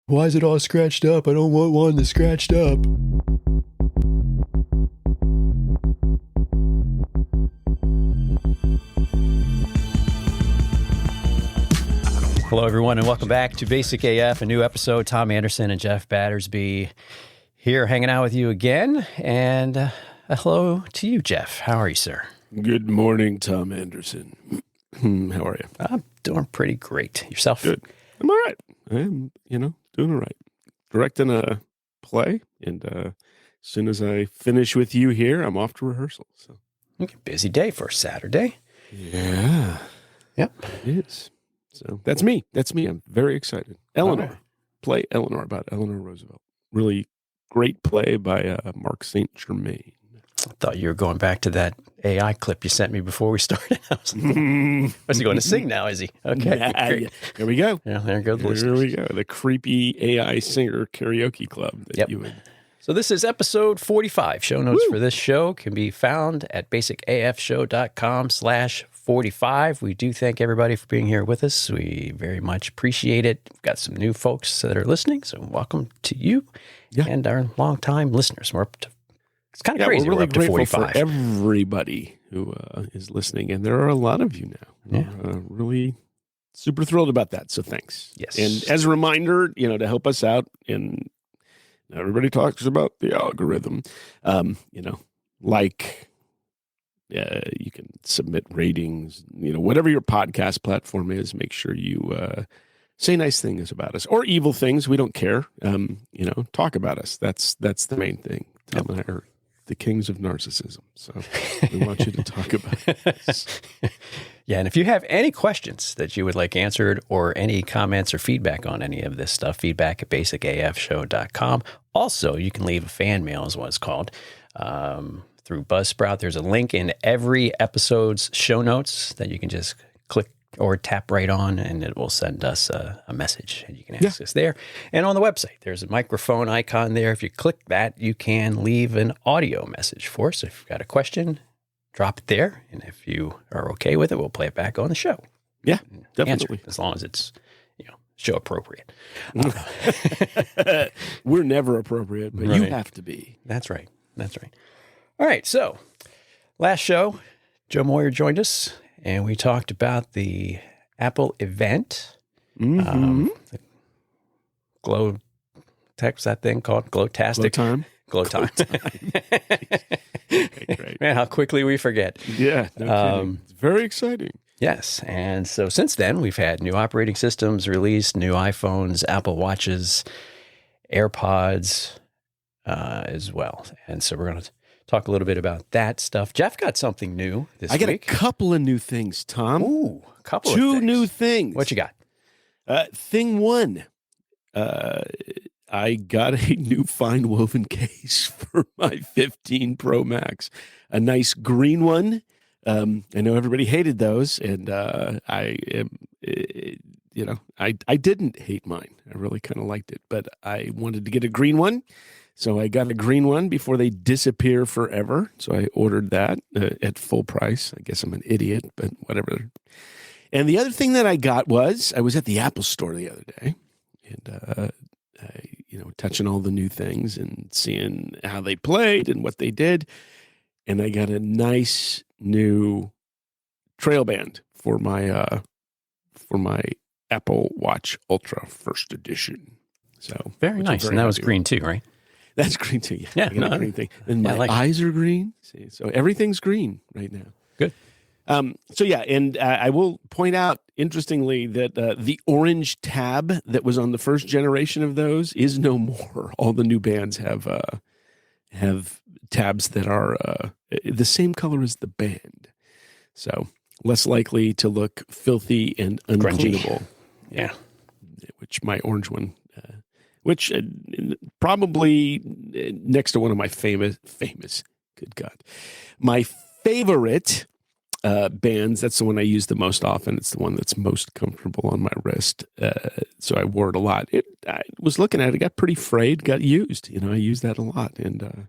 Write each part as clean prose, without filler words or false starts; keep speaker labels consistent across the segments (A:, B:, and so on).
A: Why is it all scratched up? I don't want one that's scratched up. Hello, everyone, and welcome back to Basic AF, a new episode. Tom Anderson and Jeff Battersby here hanging out with you again. And hello to you, Jeff. How are you, sir?
B: Good morning, Tom Anderson. How are you?
A: I'm doing pretty great. Yourself?
B: Good. I'm all right. I'm, doing all right. Directing a play, and as soon as I finish with you here, I'm off to rehearsal. So,
A: Okay, busy day for a Saturday.
B: yeah.
A: Yep.
B: It is. So that's me. I'm very excited. Eleanor. Play Eleanor about Eleanor Roosevelt. Really great play by Mark St. Germain.
A: I thought you were going back to that AI clip you sent me before we started. I was like, what's he going to sing now, is he? Okay, great.
B: Here we go.
A: Yeah, there goes the
B: Here
A: listeners.
B: we go. The creepy AI singer karaoke club that you would...
A: So this is episode 45. Show notes for this show can be found at basicafshow.com/45. We do thank everybody for being here with us. We very much appreciate it. We've got some new folks that are listening, so welcome to you and our longtime listeners. We're up to, it's kind of crazy.
B: We're really
A: up to
B: grateful
A: 45.
B: for everybody who is listening, and there are a lot of you now. We're really super thrilled about that, so thanks.
A: Yes.
B: And as a reminder, to help us out, and everybody talks about the algorithm, you can submit ratings, whatever your podcast platform is, make sure you say nice things about us or evil things. We don't care. Talk about us. That's the main thing. Tom and I are the kings of narcissism. So we want you to talk about us.
A: Yeah, and if you have any questions that you would like answered or any comments or feedback on any of this stuff, feedback at basicafshow.com. Also, you can leave a fan mail is what it's called through Buzzsprout. There's a link in every episode's show notes that you can just click or tap right on, and it will send us a message, and you can ask us there. And on the website, there's a microphone icon there. If you click that, you can leave an audio message for us. If you've got a question, drop it there, and if you are okay with it, we'll play it back on the show.
B: Yeah, definitely.
A: Answer, as long as it's show appropriate.
B: We're never appropriate, but you have to be.
A: That's right. All right, so last show, Joe Moyer joined us, and we talked about the Apple event. The Glow, what's that thing called? Glowtastic? Glow time.
B: Okay, great.
A: Man, how quickly we forget.
B: Yeah, no kidding. It's very exciting.
A: Yes, and so since then, we've had new operating systems released, new iPhones, Apple Watches, AirPods as well. And so we're going to talk a little bit about that stuff. Jeff got something new this week.
B: I got a couple of new things, Tom.
A: Ooh, a couple
B: Two
A: of things.
B: new things.
A: What you got?
B: Thing one, I got a new fine woven case for my 15 Pro Max. A nice green one. I know everybody hated those, and I didn't hate mine. I really kind of liked it, but I wanted to get a green one. So I got a green one before they disappear forever. So I ordered that at full price. I guess I'm an idiot, but whatever. And the other thing that I got was I was at the Apple store the other day, and touching all the new things and seeing how they played and what they did. And I got a nice new trail band for my Apple Watch Ultra First Edition. So
A: Very nice. And that was green too, right?
B: That's green too.
A: Yeah,
B: I got a green thing. And my eyes are green. See, so everything's green right now.
A: Good.
B: And I will point out, interestingly, that the orange tab that was on the first generation of those is no more. All the new bands have tabs that are the same color as the band, so less likely to look filthy and uncleanable.
A: Yeah,
B: which my orange one, probably next to one of my famous, good God, my favorite bands. That's the one I use the most often. It's the one that's most comfortable on my wrist. So I wore it a lot. I was looking at it. It got pretty frayed, got used. I use that a lot. And,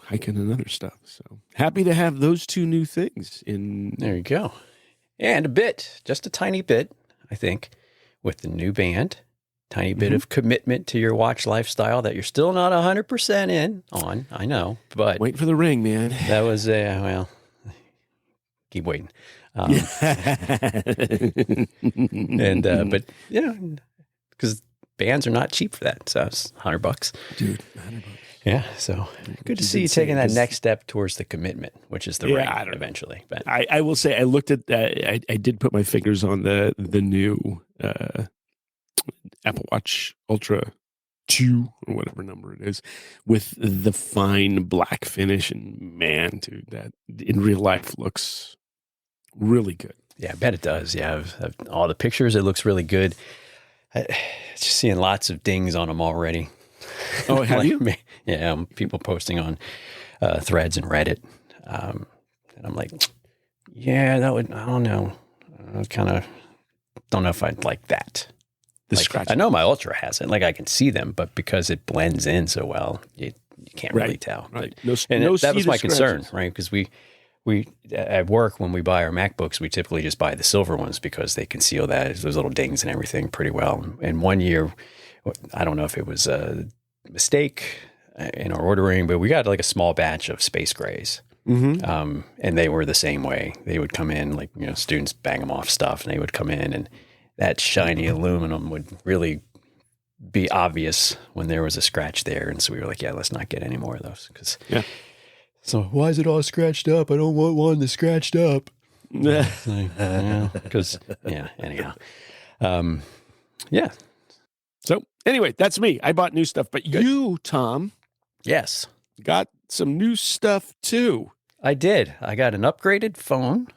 B: hiking and other stuff. So happy to have those two new things in.
A: There you go. And just a tiny bit, I think, with the new band tiny bit of commitment to your watch lifestyle that you're still not 100% in on. I know, but
B: wait for the ring, man.
A: that was well, keep waiting. And but because bands are not cheap for that, so it's $100,
B: dude. $100.
A: Yeah, so good to see you taking that next step towards the commitment, which is the ring eventually. But
B: I will say, I looked at I did put my fingers on the new Apple Watch Ultra 2 or whatever number it is, with the fine black finish, and man, dude, that in real life looks really good.
A: Yeah, I bet it does. Yeah, I've all the pictures. It looks really good. Just seeing lots of dings on them already.
B: Oh, have you?
A: Yeah, people posting on threads and Reddit. And I'm like, yeah, that would, I don't know. I kind of don't know if I'd like that.
B: Scratch.
A: I know my Ultra has it. Like, I can see them, but because it blends in so well, you can't really tell.
B: Right.
A: That was my concern, right? Because we at work, when we buy our MacBooks, we typically just buy the silver ones because they conceal those little dings and everything pretty well. And one year, I don't know if it was a mistake in our ordering, but we got like a small batch of space grays. And they were the same way. They would come in, like, students bang them off stuff, and they would come in, and that shiny aluminum would really be obvious when there was a scratch there. And so we were like, yeah, let's not get any more of those. So why is it all scratched up? I don't want one that's scratched up. Anyhow. Yeah.
B: So anyway, that's me. I bought new stuff, but you, Tom.
A: Yes.
B: Got some new stuff too.
A: I did. I got an upgraded phone,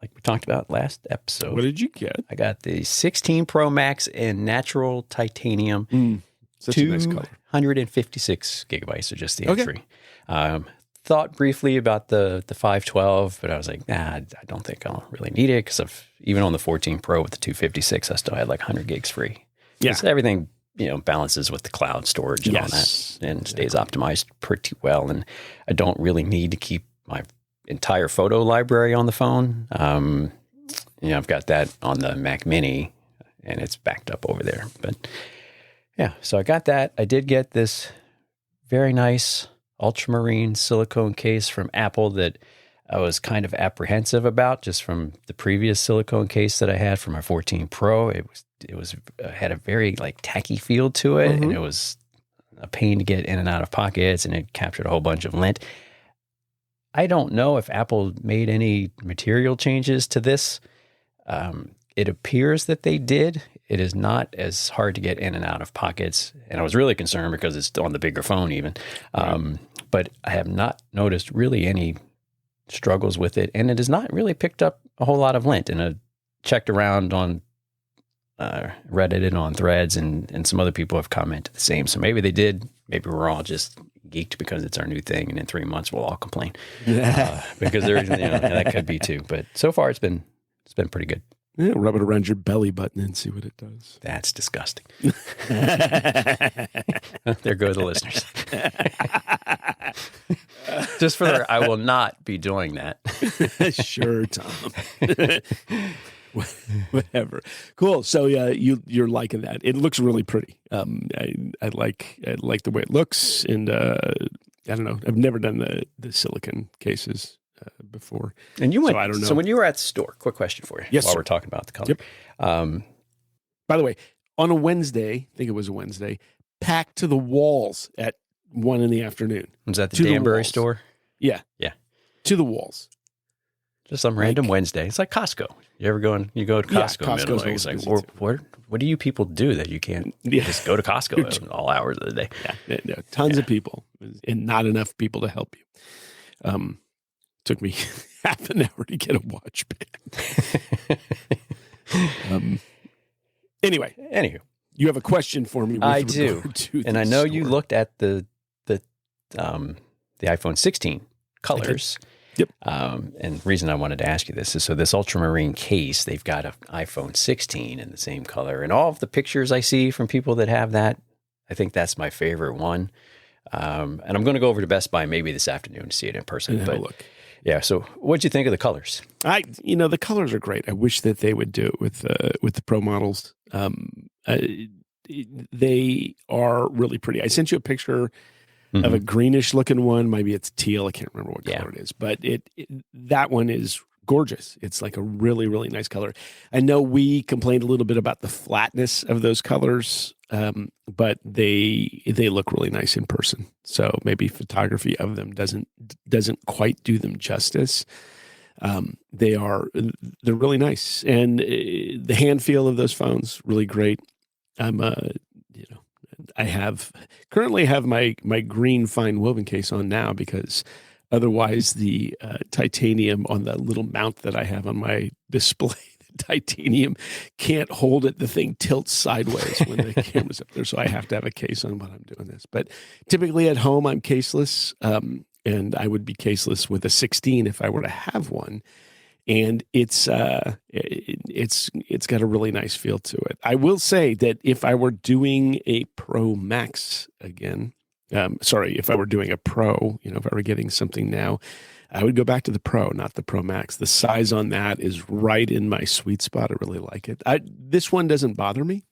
A: like we talked about last episode.
B: What did you get?
A: I got the 16 Pro Max in natural titanium.
B: Such a nice color.
A: 156 gigabytes, so just the entry. Thought briefly about the 512, but I was like, nah, I don't think I'll really need it, because even on the 14 Pro with the 256, I still had like 100 gigs free. Yeah. So everything, balances with the cloud storage and all that, and stays optimized pretty well. And I don't really need to keep my entire photo library on the phone. I've got that on the Mac Mini, and it's backed up over there. But yeah, so I got that. I did get this very nice ultramarine silicone case from Apple that I was kind of apprehensive about, just from the previous silicone case that I had for my 14 Pro. It had a very like tacky feel to it, and it was a pain to get in and out of pockets, and it captured a whole bunch of lint. I don't know if Apple made any material changes to this. It appears that they did. It is not as hard to get in and out of pockets, and I was really concerned because it's on the bigger phone even. But I have not noticed really any struggles with it, and it has not really picked up a whole lot of lint. And I checked around on Reddit and on threads, and some other people have commented the same. So maybe they did. Maybe we're all just geeked because it's our new thing, and in 3 months we'll all complain. Because that could be too. But so far it's been pretty good.
B: Yeah, rub it around your belly button and see what it does.
A: That's disgusting. There go the listeners. Just for I will not be doing that.
B: Sure, Tom. Whatever. Cool. So you're liking that. It looks really pretty. I like the way it looks, and I don't know. I've never done the silicone cases before.
A: And you went.
B: So I don't know.
A: So when you were at the store, quick question for you.
B: Yes,
A: while
B: sir.
A: we're talking about the color.
B: Yep. By the way, on a Wednesday, I think it was a Wednesday, packed to the walls at 1 p.m.
A: Was that the Danbury store?
B: Yeah.
A: Yeah.
B: To the walls.
A: Just some random Wednesday. It's like Costco. You go to Costco.
B: Costco's
A: It's like, what do you people do that you can't just go to Costco at all hours of the day?
B: Yeah. Tons of people, and not enough people to help you. Took me half an hour to get a watch band. Anywho, you have a question for me.
A: I do, and I know you looked at the iPhone 16 colors.
B: Yep.
A: And the reason I wanted to ask you this is so this ultramarine case, they've got an iPhone 16 in the same color, and all of the pictures I see from people that have that, I think that's my favorite one. And I'm going to go over to Best Buy maybe this afternoon to see it in person.
B: Have a look.
A: Yeah. So what'd you think of the colors?
B: The colors are great. I wish that they would do it with the Pro models. they are really pretty. I sent you a picture of a greenish looking one. Maybe it's teal. I can't remember what color it is, but that one is gorgeous. It's like a really, really nice color. I know we complained a little bit about the flatness of those colors, but they look really nice in person. So maybe photography of them doesn't quite do them justice. They're really nice, and the hand feel of those phones really great. I currently have my green fine woven case on now because otherwise the titanium on the little mount that I have on my display, the titanium can't hold it. The thing tilts sideways when the camera's up there, so I have to have a case on when I'm doing this. But typically at home I'm caseless, and I would be caseless with a 16 if I were to have one. And it's got a really nice feel to it. I will say that if I were doing a Pro Max again, if I were doing a Pro, if I were getting something now, I would go back to the Pro, not the Pro Max. The size on that is right in my sweet spot. I really like it. This one doesn't bother me.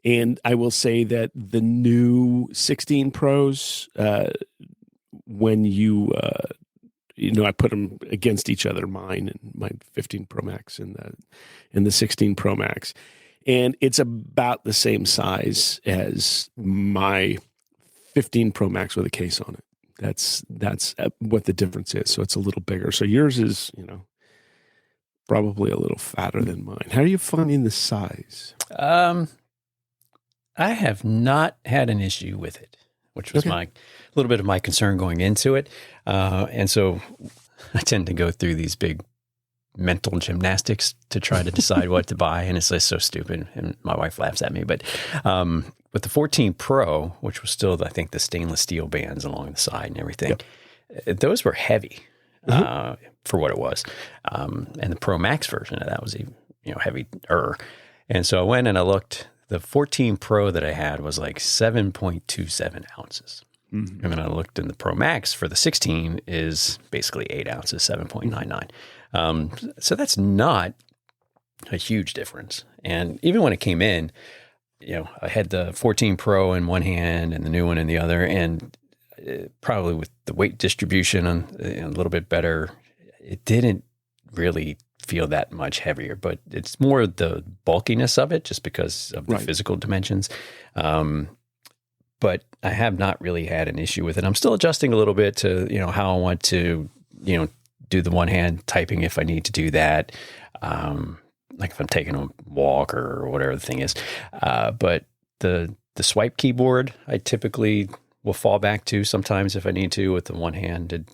B: And I will say that the new 16 Pros, when I put them against each other, mine and my 15 Pro Max and the 16 Pro Max. And it's about the same size as my 15 Pro Max with a case on it. That's what the difference is. So it's a little bigger. So yours is, probably a little fatter than mine. How are you finding the size?
A: I have not had an issue with it, which was a little bit of my concern going into it. And so I tend to go through these big mental gymnastics to try to decide what to buy. And it's just so stupid. And my wife laughs at me. But with the 14 Pro, which was still, I think, the stainless steel bands along the side and everything, those were heavy for what it was. And the Pro Max version of that was even, heavier. And so I went and I looked. The 14 Pro that I had was like 7.27 ounces. Mm-hmm. And then I looked in the Pro Max for the 16 is basically 8 ounces, 7.99. So that's not a huge difference. And even when it came in, I had the 14 Pro in one hand and the new one in the other. And probably with the weight distribution a little bit better, it didn't really feel that much heavier, but it's more the bulkiness of it just because of the physical dimensions. But I have not really had an issue with it. I'm still adjusting a little bit to, how I want to, do the one hand typing if I need to do that. Like if I'm taking a walk or whatever the thing is. But the swipe keyboard, I typically will fall back to sometimes if I need to with the one-handed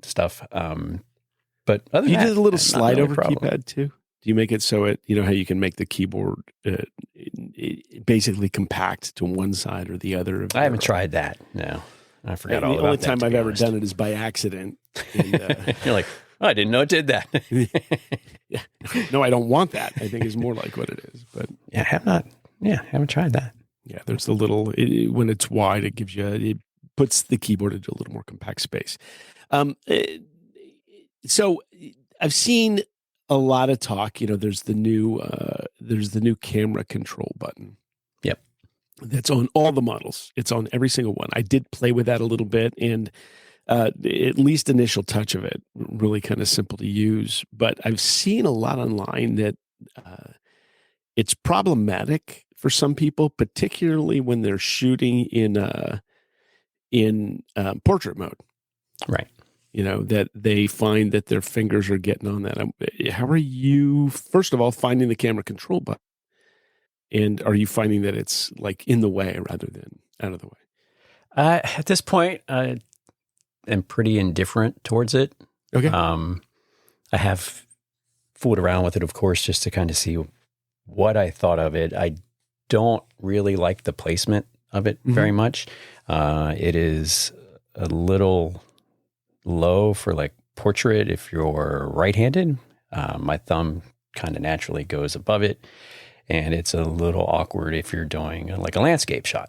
A: stuff. But other than
B: you
A: that,
B: did a little slide over
A: problem.
B: keypad too. Do you make it so it, how you can make the keyboard basically compact to one side or the other?
A: I haven't tried that. No, I forgot all about that.
B: The only time I've ever done it is by accident. And,
A: you're like, I didn't know it did that.
B: Yeah. No, I don't want that. I think is more like what it is. But
A: I haven't tried that.
B: Yeah, there's the little when it's wide, it puts the keyboard into a little more compact space. So I've seen a lot of talk. There's the new camera control button.
A: Yep,
B: that's on all the models. It's on every single one. I did play with that a little bit, and at least initial touch of it, really kind of simple to use. But I've seen a lot online that it's problematic for some people, particularly when they're shooting in portrait mode.
A: Right.
B: That they find that their fingers are getting on that. How are you, first of all, finding the camera control button? And are you finding that it's like in the way rather than out of the way?
A: At this point, I am pretty indifferent towards it.
B: Okay.
A: I have fooled around with it, of course, just to kind of see what I thought of it. I don't really like the placement of it very much. It is a little low for like portrait if you're right-handed. My thumb kind of naturally goes above it, and it's a little awkward if you're doing like a landscape shot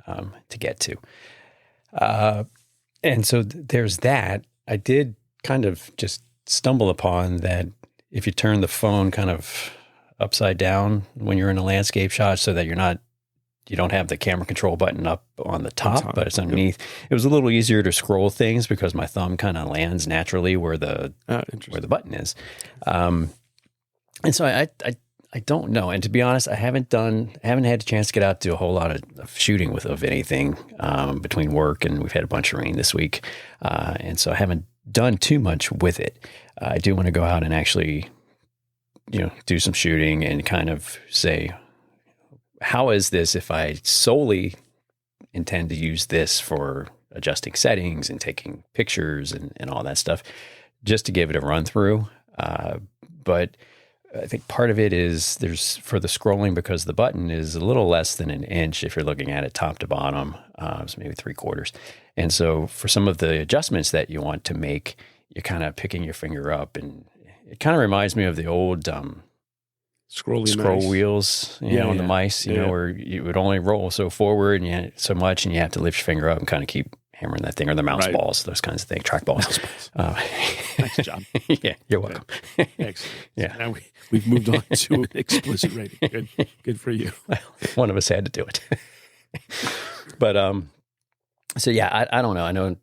A: to get to. And so there's that. I did kind of just stumble upon that if you turn the phone kind of upside down when you're in a landscape shot so that you're not you don't have the camera control button up on the top, but it's underneath.
B: Yep.
A: It was a little easier to scroll things because my thumb kind of lands naturally where the button is. And so I don't know. And to be honest, I haven't had a chance to get out to do a whole lot of shooting of anything between work, and we've had a bunch of rain this week. And so I haven't done too much with it. I do want to go out and actually, do some shooting and kind of say, how is this if I solely intend to use this for adjusting settings and taking pictures and all that stuff, just to give it a run through. But I think part of it is for the scrolling, because the button is a little less than an inch if you're looking at it top to bottom, so maybe 3/4. And so for some of the adjustments that you want to make, you're kind of picking your finger up, and it kind of reminds me of the old scroll wheels, on the mice, where you would only roll so forward and you had so much, and you have to lift your finger up and kind of keep hammering that thing, or the mouse balls, those kinds of things, track balls.
B: Nice job.
A: Yeah, you're welcome.
B: Excellent.
A: Yeah.
B: Now we've moved on to an explicit rating. Good for you.
A: Well, one of us had to do it. But so yeah, I don't know. I know,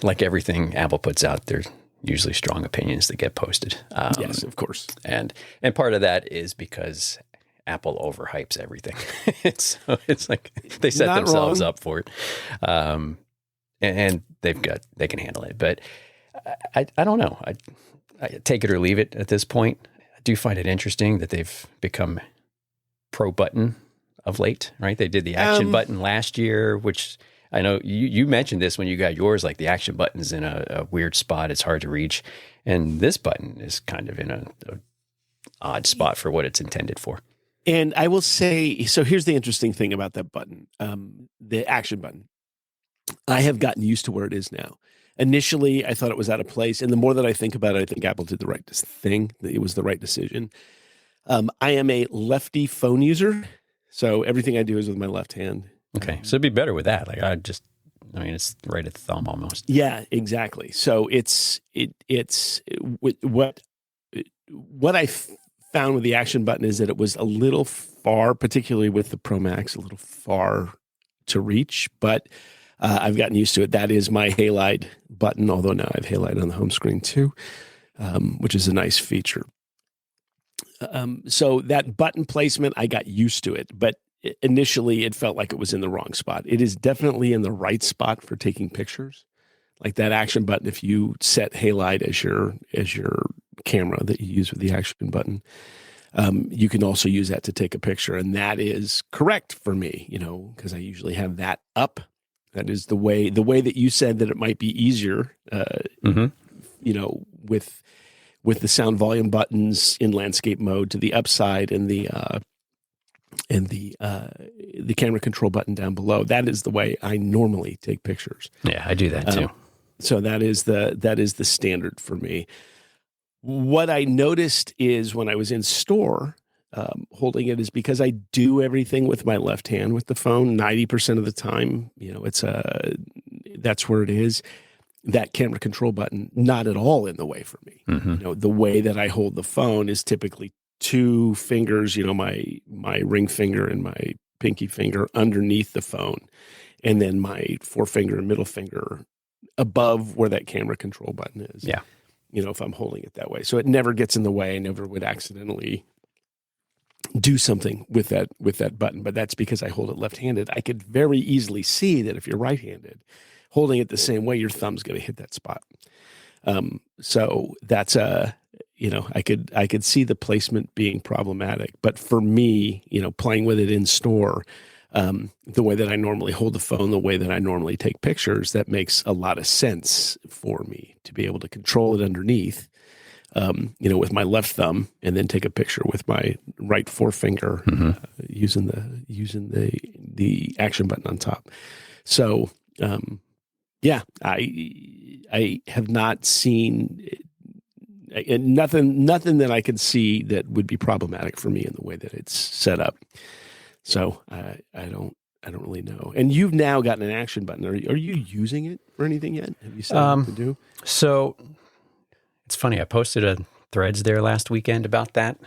A: like everything Apple puts out, there's usually strong opinions that get posted.
B: Yes, of course.
A: And part of that is because Apple overhypes everything. So it's like they set themselves up for it. And they can handle it. But I don't know. I take it or leave it at this point. I do find it interesting that they've become pro button of late, right? They did the action button last year, which I know you mentioned this when you got yours, like the action button's in a weird spot. It's hard to reach. And this button is kind of in a odd spot for what it's intended for.
B: And I will say, so here's the interesting thing about that button, the action button. I have gotten used to where it is now. Initially, I thought it was out of place. And the more that I think about it, I think Apple did the right thing. It was the right decision. I am a lefty phone user, so everything I do is with my left hand.
A: Okay, so it'd be better with that. Like it's right at the thumb almost.
B: Yeah, exactly. So it's what I found with the action button is that it was a little far, particularly with the Pro Max, a little far to reach, but I've gotten used to it. That is my halide button, although now I have halide on the home screen too, which is a nice feature. So that button placement, I got used to it, but initially it felt like it was in the wrong spot. It is definitely in the right spot for taking pictures. Like that action button, if you set halide as your camera that you use with the action button, you can also use that to take a picture. And that is correct for me, because I usually have that up. That is the way that you said that it might be easier, with the sound volume buttons in landscape mode to the upside and the camera control button down below. That is the way I normally take pictures.
A: Yeah, I do that too.
B: So that is the standard for me. What I noticed is when I was in store holding it is because I do everything with my left hand with the phone 90% of the time. That's where it is. That camera control button, not at all in the way for me.
A: Mm-hmm.
B: The way that I hold the phone is typically two fingers, my ring finger and my pinky finger underneath the phone, and then my forefinger and middle finger above where that camera control button is.
A: Yeah.
B: If I'm holding it that way. So it never gets in the way. I never would accidentally do something with that button, but that's because I hold it left-handed. I could very easily see that if you're right-handed, holding it the same way, your thumb's going to hit that spot. So that's I could see the placement being problematic, but for me, playing with it in store, the way that I normally hold the phone, the way that I normally take pictures, that makes a lot of sense for me to be able to control it underneath, with my left thumb, and then take a picture with my right forefinger, using the action button on top. So, yeah, I have not seen nothing that I could see that would be problematic for me in the way that it's set up. So I don't really know. And you've now gotten an action button. Are you using it for anything yet? Have you set what to do?
A: So it's funny. I posted a threads there last weekend about that,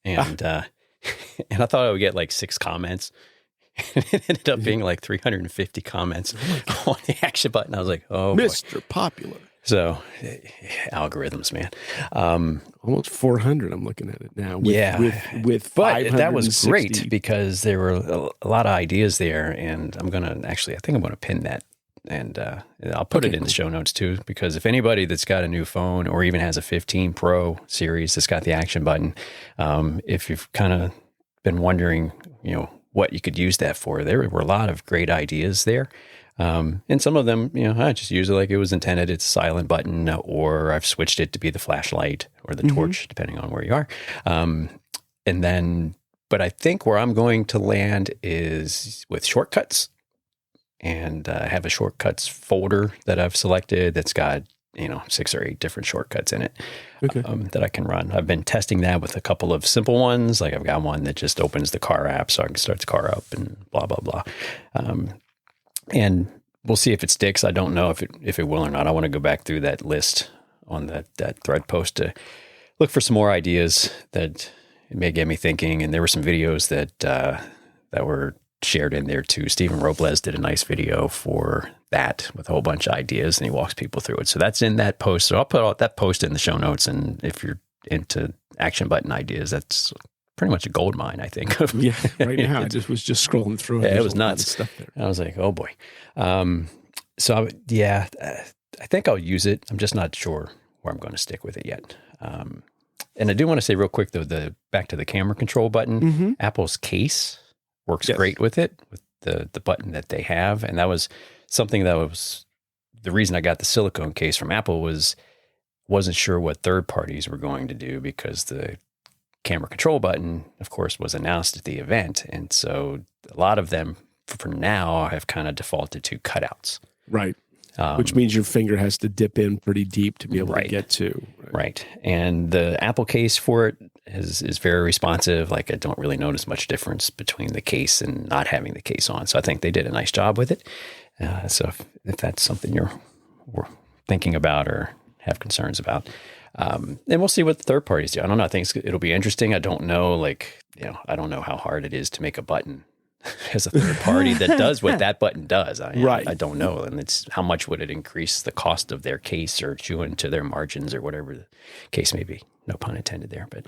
A: and and I thought I would get like 6 comments. It ended up being like 350 comments on the action button. I was like, oh,
B: Mr.
A: boy.
B: Popular.
A: So algorithms, man.
B: Almost 400. I'm looking at it now. With
A: but that was
B: 560.
A: great because there were a lot of ideas there, and I think I'm going to pin that. And I'll put it in the show notes too, because if anybody that's got a new phone or even has a 15 Pro series that's got the action button, if you've kind of been wondering, what you could use that for, there were a lot of great ideas there. And some of them, I just use it like it was intended. It's a silent button, or I've switched it to be the flashlight or the torch, depending on where you are. But I think where I'm going to land is with shortcuts. And I have a shortcuts folder that I've selected that's got, 6 or 8 different shortcuts in it that I can run. I've been testing that with a couple of simple ones. Like I've got one that just opens the car app so I can start the car up and blah, blah, blah. And we'll see if it sticks. I don't know if it will or not. I want to go back through that list on that thread post to look for some more ideas that it may get me thinking. And there were some videos that were shared in there too. Stephen Robles did a nice video for that with a whole bunch of ideas, and he walks people through it. So that's in that post. So I'll put all that post in the show notes. And if you're into action button ideas, that's pretty much a gold mine, I think.
B: Yeah, right now I was just scrolling through it.
A: Yeah, it was nuts. Stuff there. I was like, oh boy. I think I'll use it. I'm just not sure where I'm going to stick with it yet. And I do want to say real quick though, back to the camera control button, Apple's case works great with it, with the button that they have. And that was something that was the reason I got the silicone case from Apple wasn't sure what third parties were going to do, because the camera control button, of course, was announced at the event. And so a lot of them for now have kind of defaulted to cutouts.
B: Right. Which means your finger has to dip in pretty deep to be able to get to.
A: Right. And the Apple case for it is very responsive. Like I don't really notice much difference between the case and not having the case on. So I think they did a nice job with it. So if that's something you're thinking about or have concerns about, and we'll see what the third parties do. I don't know. I think it'll be interesting. I don't know, I don't know how hard it is to make a button as a third party that does what that button does. I don't know. And it's how much would it increase the cost of their case or chew into their margins or whatever the case may be. No pun intended there. But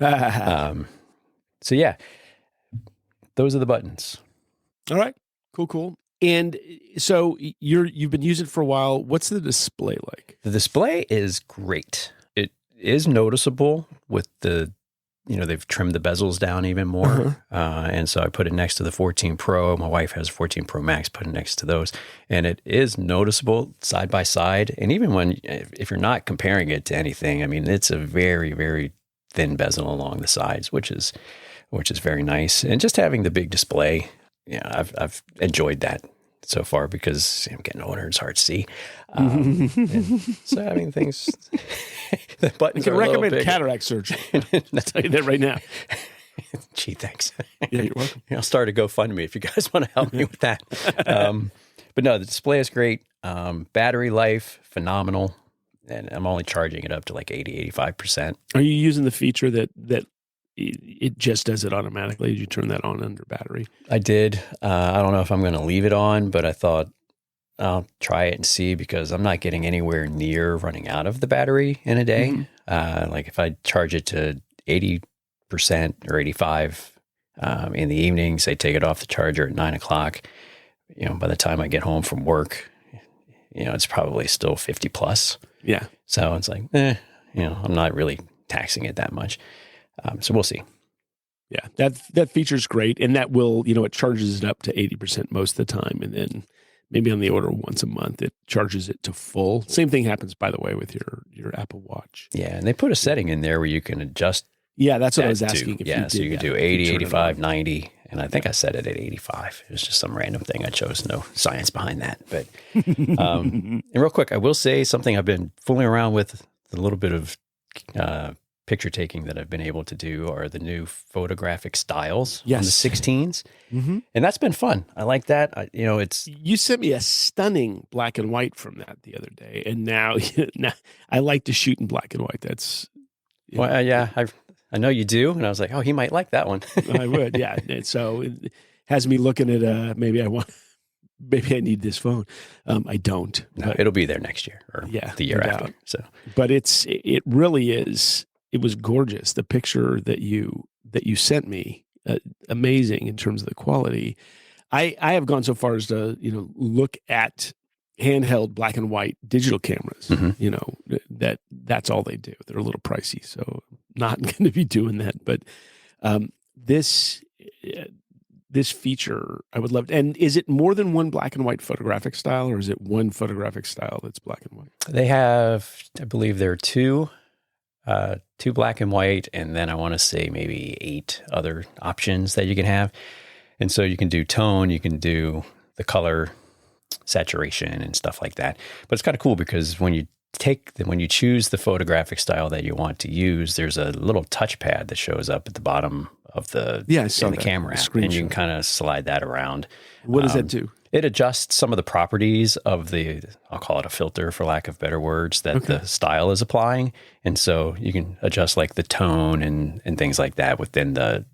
A: so yeah, those are the buttons.
B: All right, cool. And so you've been using it for a while. What's the display like?
A: The display is great. It is noticeable with they've trimmed the bezels down even more. And so I put it next to the 14 Pro. My wife has a 14 Pro Max, put it next to those. And it is noticeable side by side. And even if you're not comparing it to anything, I mean, it's a very, very thin bezel along the sides, which is very nice. And just having the big display, I've enjoyed that so far, because I'm getting older, it's hard to see. So having things, the buttons
B: I can
A: are
B: recommend
A: a little
B: cataract surgery. I'll tell you that right now.
A: Gee, thanks.
B: Yeah, you're welcome.
A: I'll start a GoFundMe if you guys want to help me with that. But no, the display is great. Battery life, phenomenal. And I'm only charging it up to like 85%.
B: Are you using the feature that it just does it automatically? Did you turn that on under battery? I
A: did. I don't know if I'm going to leave it on, but I thought I'll try it and see, because I'm not getting anywhere near running out of the battery in a day. Like if I charge it to 80% or 85 in the evening, say take it off the charger at 9 o'clock, by the time I get home from work, it's probably still 50 plus.
B: Yeah.
A: So it's like, I'm not really taxing it that much. So we'll see.
B: Yeah, that feature's great. And that will, it charges it up to 80% most of the time. And then maybe on the order once a month, it charges it to full. Same thing happens, by the way, with your Apple Watch.
A: Yeah, and they put a setting in there where you can adjust.
B: Yeah, that's what I was asking.
A: So you could do 80, 85, 90. And I think I set it at 85. It was just some random thing I chose. No science behind that. But and real quick, I will say something I've been fooling around with, a little bit of picture taking that I've been able to do are the new Photographic Styles on the 16s. And that's been fun. I like that.
B: You sent me a stunning black and white from that the other day. And now I like to shoot in black and white. That's...
A: I know you do. And I was like, oh, he might like that one.
B: I would, yeah. And so has me looking at maybe I need this phone. I don't.
A: No, it'll be there next year or the year
B: no
A: after.
B: doubt.
A: So,
B: but it really is. It was gorgeous. The picture that you sent me, amazing in terms of the quality. I have gone so far as to look at handheld black and white digital cameras. That's all they do. They're a little pricey, so not going to be doing that. But this feature I would love. And is it more than one black and white photographic style, or is it one photographic style that's black and white?
A: They have, I believe there are two black and white, and then I want to say maybe 8 other options that you can have. And so you can do tone, you can do the color, saturation, and stuff like that. But it's kind of cool because when you choose the photographic style that you want to use, there's a little touchpad that shows up at the bottom of the camera app, and you can kind of slide that around.
B: What does that do?
A: It adjusts some of the properties of I'll call it a filter for lack of better words, that the style is applying. And so you can adjust like the tone and things like that within the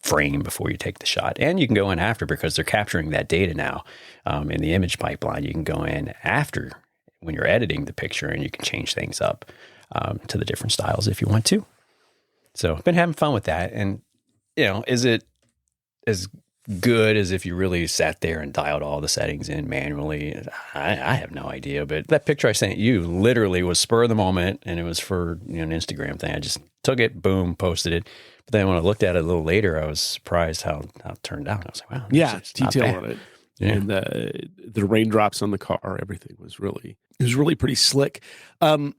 A: frame before you take the shot. And you can go in after, because they're capturing that data now in the image pipeline. You can go in after when you're editing the picture, and you can change things up to the different styles if you want to. So I've been having fun with that. And, is it as good as if you really sat there and dialed all the settings in manually? I have no idea. But that picture I sent you literally was spur of the moment, and it was for an Instagram thing. I just took it, boom, posted it. But then when I looked at it a little later, I was surprised how it turned out. I was like, wow.
B: Yeah, detail on it. Yeah. And the raindrops on the car, everything was really pretty slick. I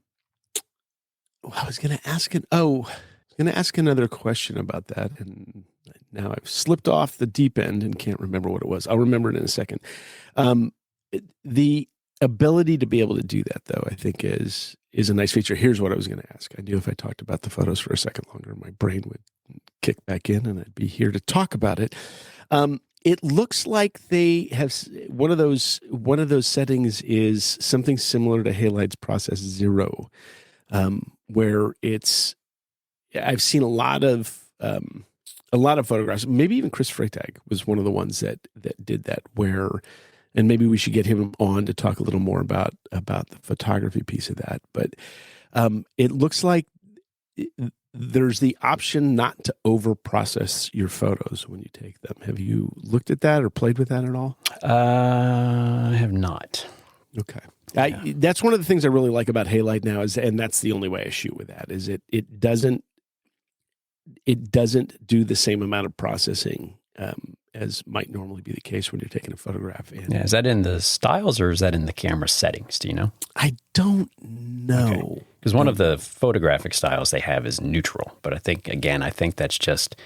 B: was going to ask another question about that, and now I've slipped off the deep end and can't remember what it was. I'll remember it in a second. The ability to be able to do that, though, I think is a nice feature. Here's what I was going to ask. I knew if I talked about the photos for a second longer, my brain would kick back in, and I'd be here to talk about it. It looks like they have one of those settings is something similar to Halight's Process 0, where I've seen a lot of photographs. Maybe even Chris Freytag was one of the ones that did that. And maybe we should get him on to talk a little more about the photography piece of that. But it looks like there's the option not to over-process your photos when you take them. Have you looked at that or played with that at all?
A: I have not.
B: Okay. Yeah. That's one of the things I really like about Halide now and that's the only way I shoot with that, is it doesn't do the same amount of processing as might normally be the case when you're taking a photograph.
A: Is that in the styles or is that in the camera settings? Do you know?
B: I don't know.
A: Because one of the photographic styles they have is neutral, but I think that's just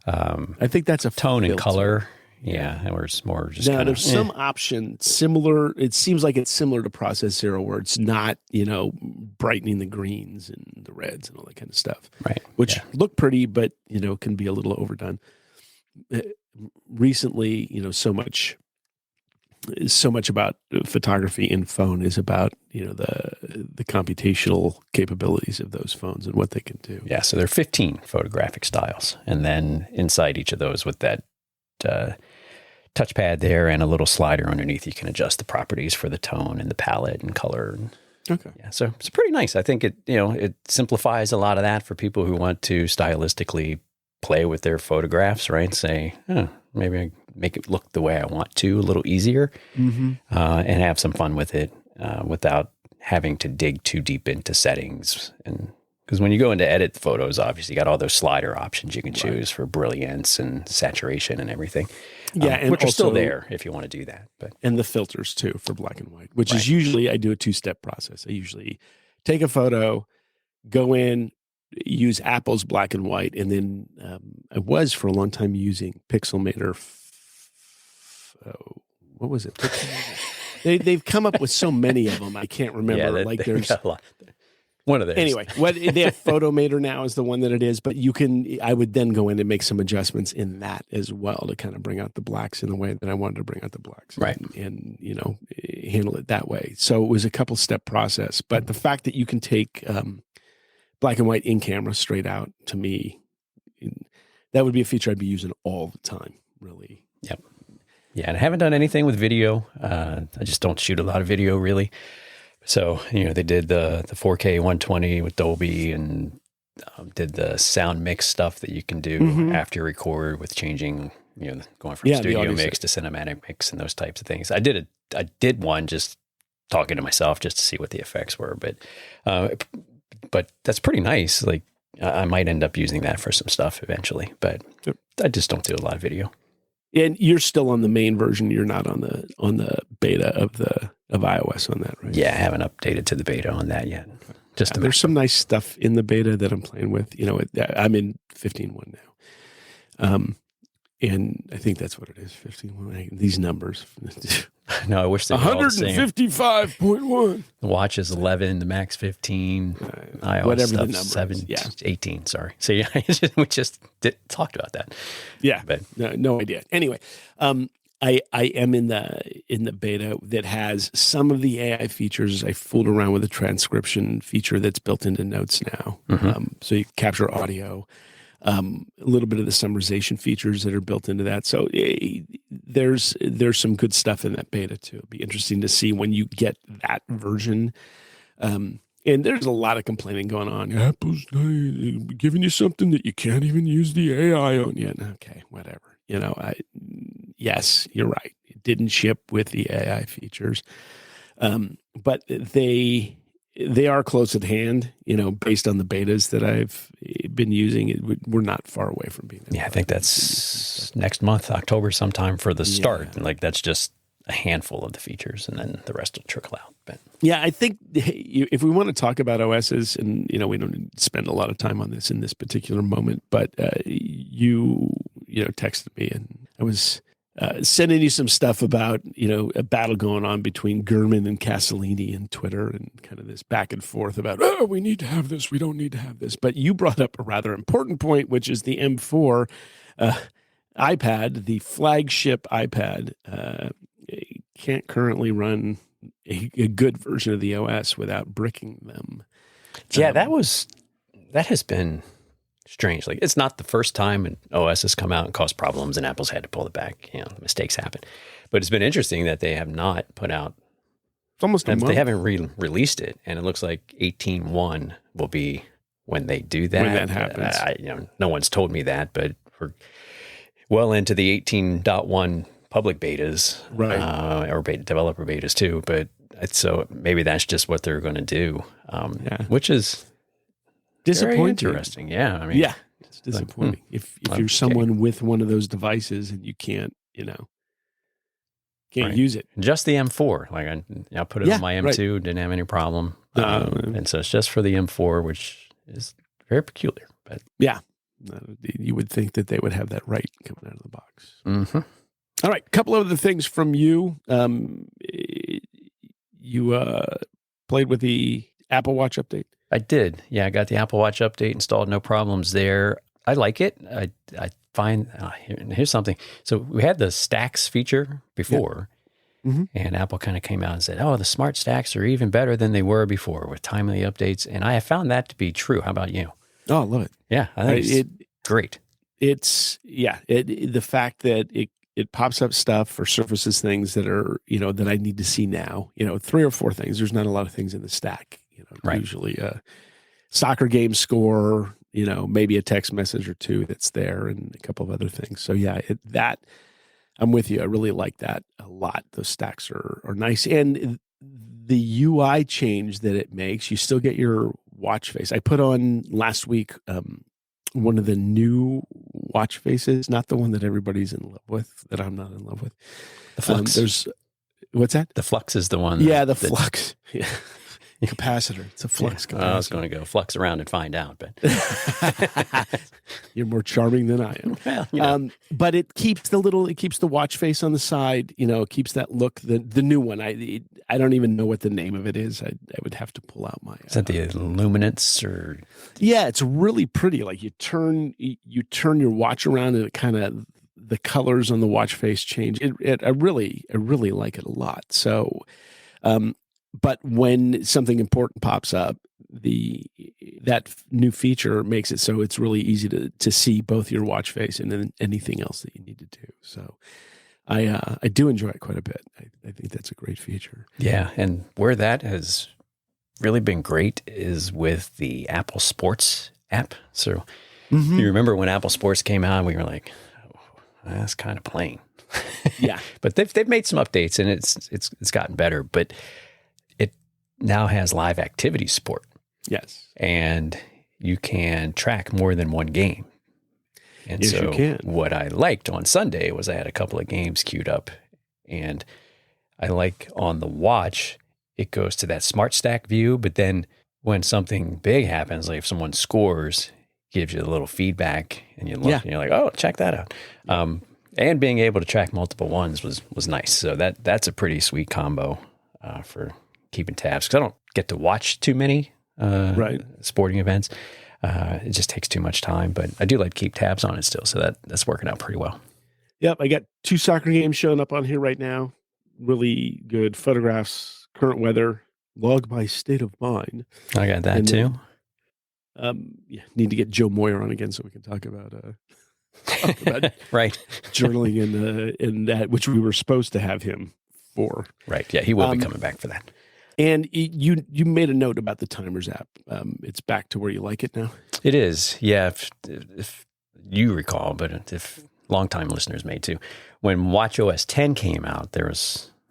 B: I think that's a
A: tone and color. Yeah, or it's more just
B: now. There's some option similar. It seems like it's similar to Process 0, where it's not brightening the greens and the reds and all that kind of stuff,
A: right?
B: Which look pretty, but can be a little overdone. Recently, so much about photography in phone is about the computational capabilities of those phones and what they can do.
A: Yeah, so there are 15 photographic styles, and then inside each of those, with that touchpad there and a little slider underneath, you can adjust the properties for the tone and the palette and color.
B: Okay.
A: Yeah, so it's pretty nice. I think it simplifies a lot of that for people who want to stylistically play with their photographs, right? Say, maybe I make it look the way I want to, a little easier, and have some fun with it without having to dig too deep into settings. And because when you go into edit photos, obviously you got all those slider options you can choose for brilliance and saturation and everything.
B: Yeah, and
A: which are still there if you want to do that.
B: And the filters too for black and white, which is usually I do a 2-step process. I usually take a photo, go in, use Apple's black and white, and then I was for a long time using Pixelmator. What was it? They've come up with so many of them, I can't remember.
A: Yeah, there's a lot. One of theirs.
B: Anyway, they have Photomator now is the one that it is, but I would then go in and make some adjustments in that as well to kind of bring out the blacks in the way that I wanted to bring out the blacks,
A: right?
B: And handle it that way. So it was a couple step process, but the fact that you can take black and white in camera straight out, to me, that would be a feature I'd be using all the time, really.
A: Yep. Yeah, and I haven't done anything with video. I just don't shoot a lot of video, really. So, they did the 4K 120 with Dolby and did the sound mix stuff that you can do after you record with changing, going from studio mix to cinematic mix and those types of things. I did one just talking to myself just to see what the effects were, but that's pretty nice. Like I might end up using that for some stuff eventually, but I just don't do a lot of video.
B: And you're still on the main version. You're not on the beta of iOS on that, right?
A: Yeah, I haven't updated to the beta on that yet.
B: There's some nice stuff in the beta that I'm playing with. I'm in 15.1 now. And I think that's what it is, 15.1. These numbers.
A: No, I wish they were all the same.
B: 155.1.
A: The watch is 11, the Max 15, iOS
B: whatever
A: stuff,
B: the number
A: 7, 18, sorry. So yeah, we just talked about that.
B: Yeah,
A: but
B: no idea. Anyway, I am in the beta that has some of the AI features. I fooled around with a transcription feature that's built into Notes now. So you capture audio, a little bit of the summarization features that are built into that. So there's some good stuff in that beta too. It'll be interesting to see when you get that version. And there's a lot of complaining going on. Apple's giving you something that you can't even use the AI on yet. Okay, whatever. Yes, you're right. It didn't ship with the AI features, but they are close at hand. Based on the betas that I've been using, we're not far away from being.
A: Yeah, I think that's next month, October, sometime for the start. And that's just a handful of the features, and then the rest will trickle out. But
B: yeah, I think if we want to talk about OSs, and we don't spend a lot of time on this in this particular moment, but you texted me, and I was sending you some stuff about a battle going on between Gurman and Castellini and Twitter, and kind of this back and forth about we need to have this, we don't need to have this. But you brought up a rather important point, which is the M4 iPad, the flagship iPad, can't currently run a good version of the OS without bricking them.
A: Yeah, that has been strange. Like, it's not the first time an OS has come out and caused problems and Apple's had to pull it back. Mistakes happen. But it's been interesting that they have not put out,
B: it's almost a month.
A: They haven't released it. And it looks like 18.1 will be when they do that.
B: When that happens.
A: No one's told me that, but we're well into the 18.1 public betas,
B: right?
A: Or developer betas too. But so maybe that's just what they're going to do, which is
B: disappointing.
A: Very interesting. Yeah, I mean,
B: it's disappointing if you're someone with one of those devices and you can't use it.
A: Just the M4. Like I put it on my M2, didn't have any problem, and so it's just for the M4, which is very peculiar. But
B: yeah, you would think that they would have that right coming out of the box.
A: Mm-hmm.
B: All right, a couple of other things from you. You played with the Apple Watch update.
A: I did. Yeah, I got the Apple Watch update installed. No problems there. I like it. I find, here's something. So we had the stacks feature before, and Apple kind of came out and said, the smart stacks are even better than they were before with timely updates. And I have found that to be true. How about you?
B: Oh, I love it.
A: Yeah, I think it's great.
B: It's, the fact that it pops up stuff for surfaces, things that are, that I need to see now, 3 or 4 things. There's not a lot of things in the stack, usually a soccer game score, maybe a text message or 2 that's there and a couple of other things. So yeah, I'm with you. I really like that a lot. Those stacks are nice. And the UI change that it makes, you still get your watch face. I put on last week, one of the new watch faces, not the one that everybody's in love with, that I'm not in love with.
A: The Flux.
B: What's that?
A: The Flux is the one.
B: Yeah, the Flux. Yeah. Capacitor. It's a flux capacitor.
A: I was going to go flux around and find out, but
B: you're more charming than I am. Well, but it keeps the watch face on the side. It keeps that look. The new one. I don't even know what the name of it is. I would have to pull out my.
A: Is that the Luminance or?
B: Yeah, it's really pretty. Like you turn your watch around and it kind of, the colors on the watch face change. I really like it a lot. So, but when something important pops up, that new feature makes it so it's really easy to see both your watch face and then anything else that you need to do. So I do enjoy it quite a bit. I think that's a great feature.
A: Yeah, and where that has really been great is with the Apple Sports app. So you remember when Apple Sports came out, we were like, oh, that's kind of plain.
B: Yeah.
A: But they've made some updates and it's gotten better, but it now has live activity support.
B: Yes.
A: And you can track more than one game. And
B: yes,
A: so
B: you can.
A: What I liked on Sunday was I had a couple of games queued up, and I like on the watch, it goes to that smart stack view, but then when something big happens, like if someone scores, it gives you a little feedback and you look and you're like, oh, check that out. And being able to track multiple ones was nice. So that's a pretty sweet combo for keeping tabs, because I don't get to watch too many sporting events. It just takes too much time, but I do like to keep tabs on it still. So that's working out pretty well.
B: Yep. I got 2 soccer games showing up on here right now. Really good photographs, current weather, log by state of mind.
A: I got that too.
B: Need to get Joe Moyer on again so we can talk about
A: right.
B: journaling in that, which we were supposed to have him for.
A: Right. Yeah. He will be coming back for that.
B: And you made a note about the timers app. It's back to where you like it now.
A: It is. Yeah. If you recall, but if longtime listeners may too, when WatchOS 10 came out,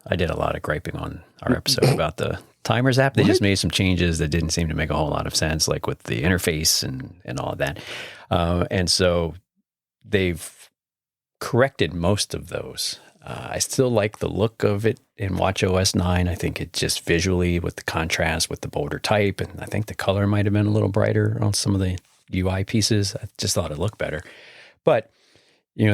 A: I did a lot of griping on our episode about the timers app. They just made some changes that didn't seem to make a whole lot of sense, like with the interface and all of that. And so they've corrected most of those. I still like the look of it in WatchOS 9. I think it just visually, with the contrast, with the bolder type, and I think the color might have been a little brighter on some of the UI pieces. I just thought it looked better. But, in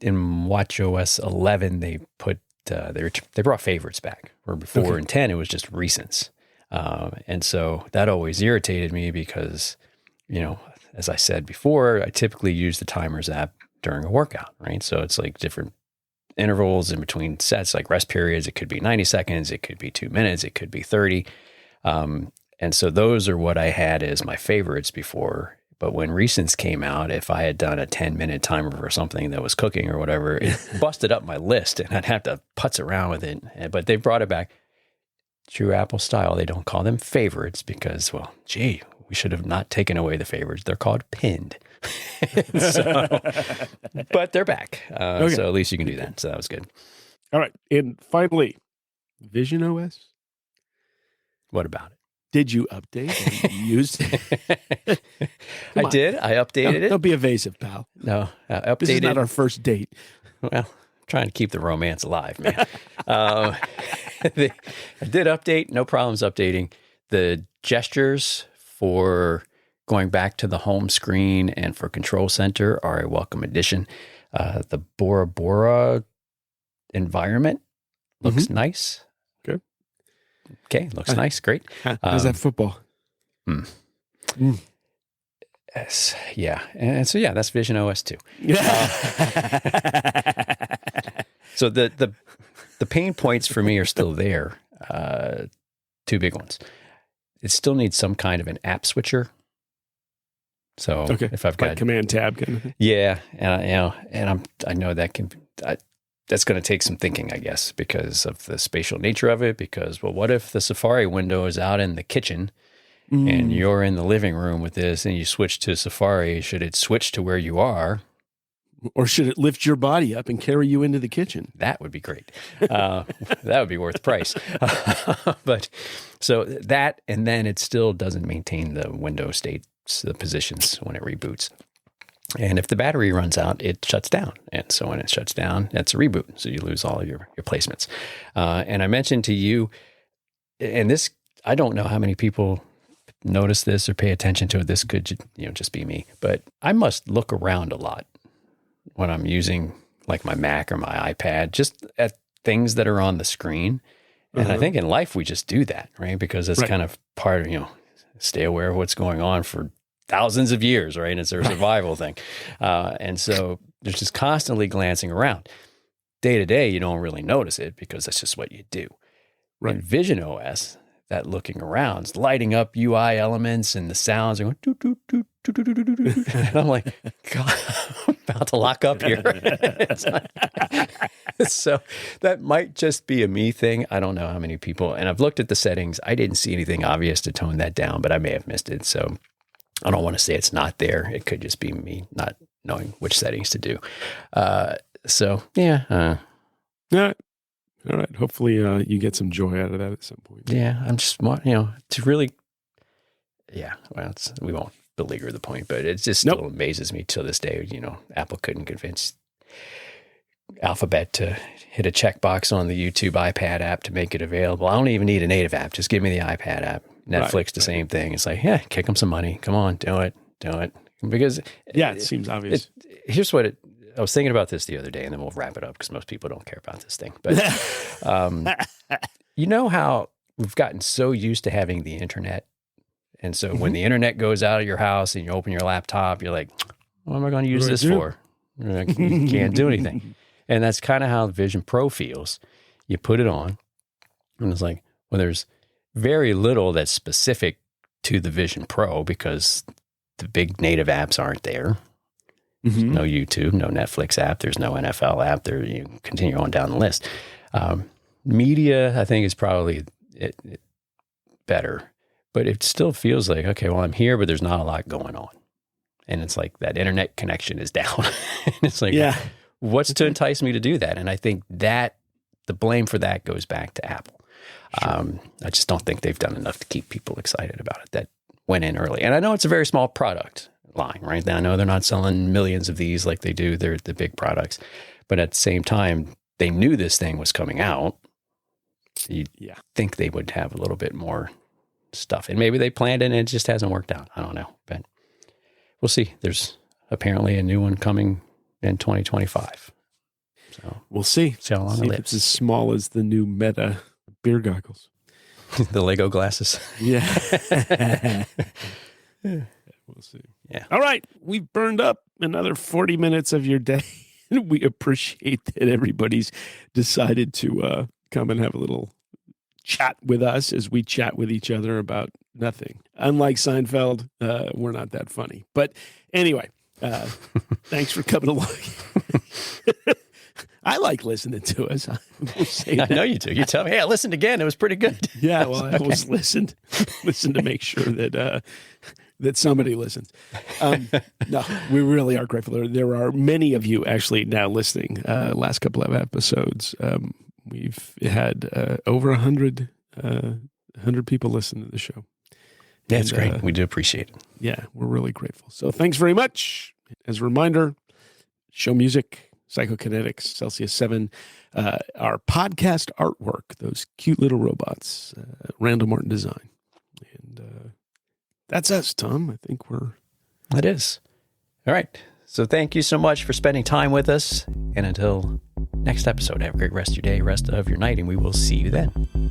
A: WatchOS 11, they put they brought favorites back, where before in 10 it was just recents. And so that always irritated me because, as I said before, I typically use the timers app during a workout, right? So it's like different intervals in between sets, like rest periods. It could be 90 seconds, it could be 2 minutes, it could be 30. And so those are what I had as my favorites before. But when recents came out, if I had done a 10-minute timer for something that was cooking or whatever, it busted up my list and I'd have to putz around with it. But they brought it back. True Apple style, they don't call them favorites because, well, gee, we should have not taken away the favorites. They're called pinned. But they're back. So at least you can do that. So that was good.
B: All right. And finally, Vision OS.
A: What about it?
B: Did you update and use it?
A: I did. I updated it.
B: Don't be evasive, pal.
A: No, I updated.
B: This is not our first date.
A: Well, I'm trying to keep the romance alive, man. I did update. No problems updating. The gestures for going back to the home screen and for Control Center are a welcome addition. The Bora Bora environment looks nice.
B: Good.
A: Okay, looks nice. Great.
B: How's that football?
A: Yes, yeah. And so, yeah, that's Vision OS 2. So the pain points for me are still there. 2 big ones. It still needs some kind of an app switcher. So if I've got
B: like Command Tab kind of thing.
A: Yeah, and I know that that's going to take some thinking, I guess, because of the spatial nature of it. Because, well, what if the Safari window is out in the kitchen and you're in the living room with this and you switch to Safari? Should it switch to where you are?
B: Or should it lift your body up and carry you into the kitchen?
A: That would be great. That would be worth the price. But so that, and then it still doesn't maintain the window states, the positions when it reboots. And if the battery runs out, it shuts down. And so when it shuts down, that's a reboot. So you lose all of your placements. And I mentioned to you, and this, I don't know how many people notice this or pay attention to it. This could, just be me, but I must look around a lot when I'm using like my Mac or my iPad, just at things that are on the screen. And I think in life, we just do that, right? Because it's kind of part of, stay aware of what's going on for thousands of years, right? It's a survival thing. And so there's just constantly glancing around. Day to day, you don't really notice it because that's just what you do. Right. In Vision OS, that looking around. It's lighting up UI elements and the sounds are going doot, doot, doot, doot, doot, doot, doot, doot. And I'm like, God, I'm about to lock up here. So that might just be a me thing. I don't know how many people, and I've looked at the settings. I didn't see anything obvious to tone that down, but I may have missed it. So I don't want to say it's not there. It could just be me not knowing which settings to do. Yeah.
B: All right. Hopefully you get some joy out of that at some point.
A: Yeah. I'm just, to really, well, we won't beleaguer the point, but it just still amazes me till this day. Apple couldn't convince Alphabet to hit a checkbox on the YouTube iPad app to make it available. I don't even need a native app. Just give me the iPad app. Netflix, the same thing. It's like, kick them some money. Come on, do it. Because
B: it seems obvious.
A: Here's what I was thinking about this the other day, and then we'll wrap it up because most people don't care about this thing. But you know how we've gotten so used to having the internet, and so when the internet goes out of your house and you open your laptop, you're like, what am I going to use this for? You can't do anything. And that's kind of how Vision Pro feels. You put it on, and it's like, well, there's very little that's specific to the Vision Pro because the big native apps aren't there. Mm-hmm. No YouTube, no Netflix app. There's no NFL app. There, you continue on down the list. Media, I think, is probably better, but it still feels like, okay, well, I'm here, but there's not a lot going on. And it's like that internet connection is down. It's like, what's to entice me to do that? And I think that the blame for that goes back to Apple. Sure. I just don't think they've done enough to keep people excited about it that went in early. And I know it's a very small product line, right? I know they're not selling millions of these like they do. They're the big products. But at the same time, they knew this thing was coming out. You'd think they would have a little bit more stuff. And maybe they planned it and it just hasn't worked out. I don't know. But we'll see. There's apparently a new one coming in 2025. So
B: we'll see.
A: See how long it lives.
B: It's as small as the new Meta beer goggles.
A: The Lego glasses.
B: Yeah. We'll see.
A: Yeah.
B: All right. We've burned up another 40 minutes of your day. We appreciate that everybody's decided to come and have a little chat with us as we chat with each other about nothing. Unlike Seinfeld, we're not that funny. But anyway, thanks for coming along. I like listening to us.
A: I know you do. You tell me, hey, I listened again. It was pretty good.
B: Yeah, well, I always listened to make sure that that somebody listens. No, we really are grateful. There are many of you actually now listening. Last couple of episodes, we've had over 100 people listen to the show.
A: Yeah, it's great. We do appreciate it.
B: Yeah, we're really grateful. So thanks very much. As a reminder, show music, Psychokinetics, Celsius 7, our podcast artwork, those cute little robots, Randall Martin Design. And that's us, Tom. I think
A: It is. All right. So thank you so much for spending time with us. And until next episode, have a great rest of your day, rest of your night, and we will see you then.